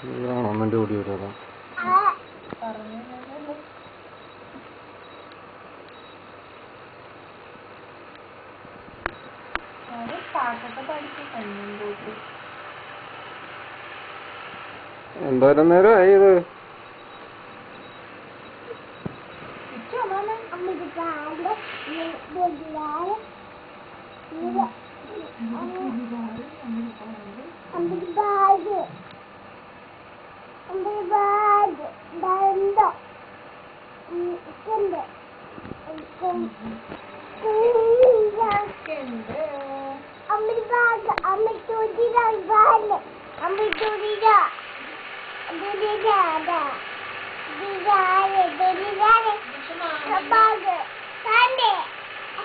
ഒന്നിൻ്റെ കൂടി വരുമോ? എന്തോരം നേരമായി ഇത്?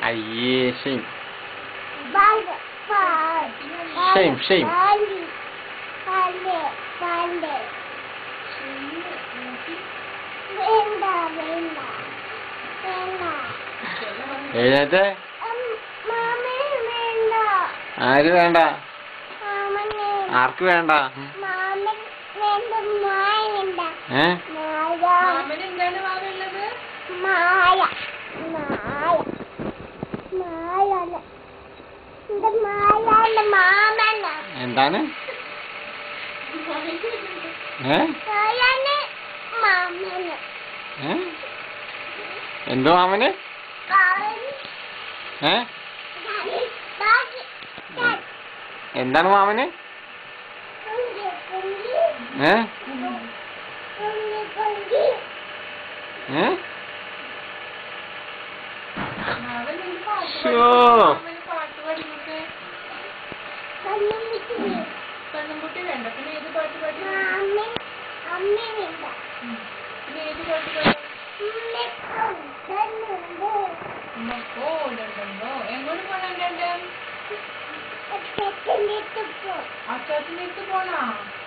അയ്യേ, ഷെയിം ഷെയിം ഷെയിം. എഴുന്നേറ്റേ. ആര് വേണ്ട? ആർക്ക് വേണ്ട? എന്താണ്? എന്തോ മാമന്? എന്താണ് മാമന്? കണ്ണുംകുട്ടി വേണ്ട. പിന്നെ ഏത് പാട്ട് പാടി? പിന്നെ ഏത് പാട്ട് പാടി? എങ്ങോട്ട് പോണുണ്ട്? അച്ചാച്ചൻ്റെ അടുത്ത് പോണോ?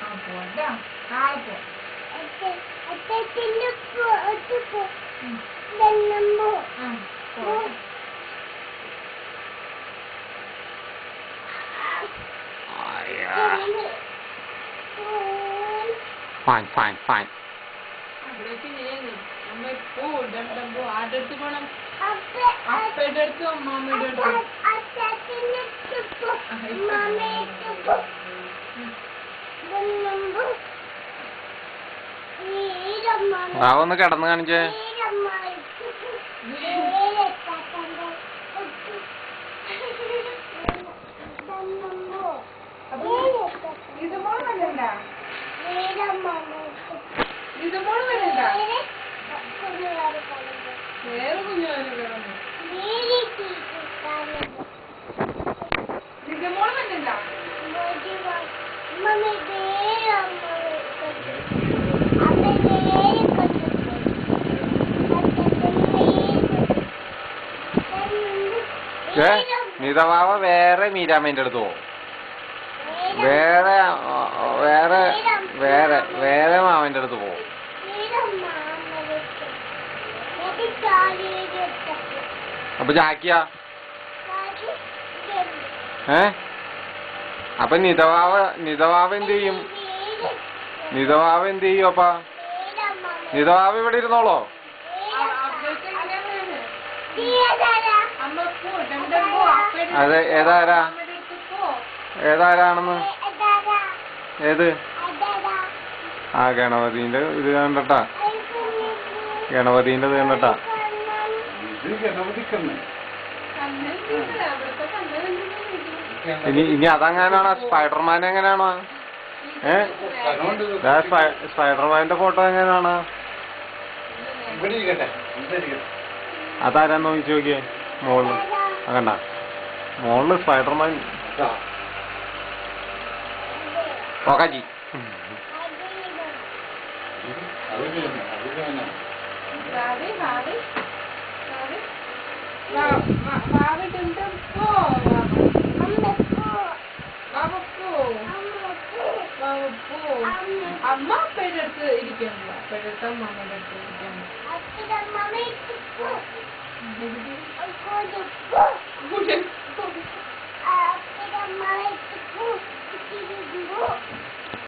ആ പോട്ടാ, നാളെ പോ. Fine, fine, fine. അമ്മ പോ, ആരുടെ അടുത്ത് പോണം? അപ്പയുടെ അടുത്തോ അമ്മാമ്മയുടെ അടുത്തോ? ഒന്ന് കിടന്ന് കാണിച്ചേ. വേറെ കുഞ്ഞോന് നിജമോള് വന്നില്ല. മിതവാവ വേറെ മീരാമ്മേന്റെ അടുത്ത് പോകും. വേറെ വേറെ വേറെ വേറെ മാമന്റെ അടുത്ത് പോകും. അപ്പൊ ചാക്കിയാ? അപ്പൊ നിതവാവ എന്ത് ചെയ്യും? നിതവാവ എന്ത് ചെയ്യും? അപ്പ നിതവാവ ഇവിടെ ഇരുന്നോളോ? അതെ, ഏതാരാണെന്ന്? ഏത്? ആ ഗണപതിന്റെ ഇത് കണ്ടട്ടാ, ഗണപതിന്റെ ഇത് കണ്ടട്ടാ. ഇനി അതങ്ങനാണോ? സ്പൈഡർമാൻ എങ്ങനെയാണോ? സ്പൈഡർമാന്റെ ഫോട്ടോ എങ്ങനെയാണ്? അതാരാന്ന് നോക്കി നോക്കിയേ മോളില്. കണ്ട മോളില് സ്പൈഡർമാൻ. ഓക്കാജി അമ്മ അപ്പയുടെ അടുത്ത് ഇരിക്കാനുള്ള അപ്പയുടെ അടുത്ത് അമ്മമ്മയുടെ അടുത്ത് ഇരിക്കാൻ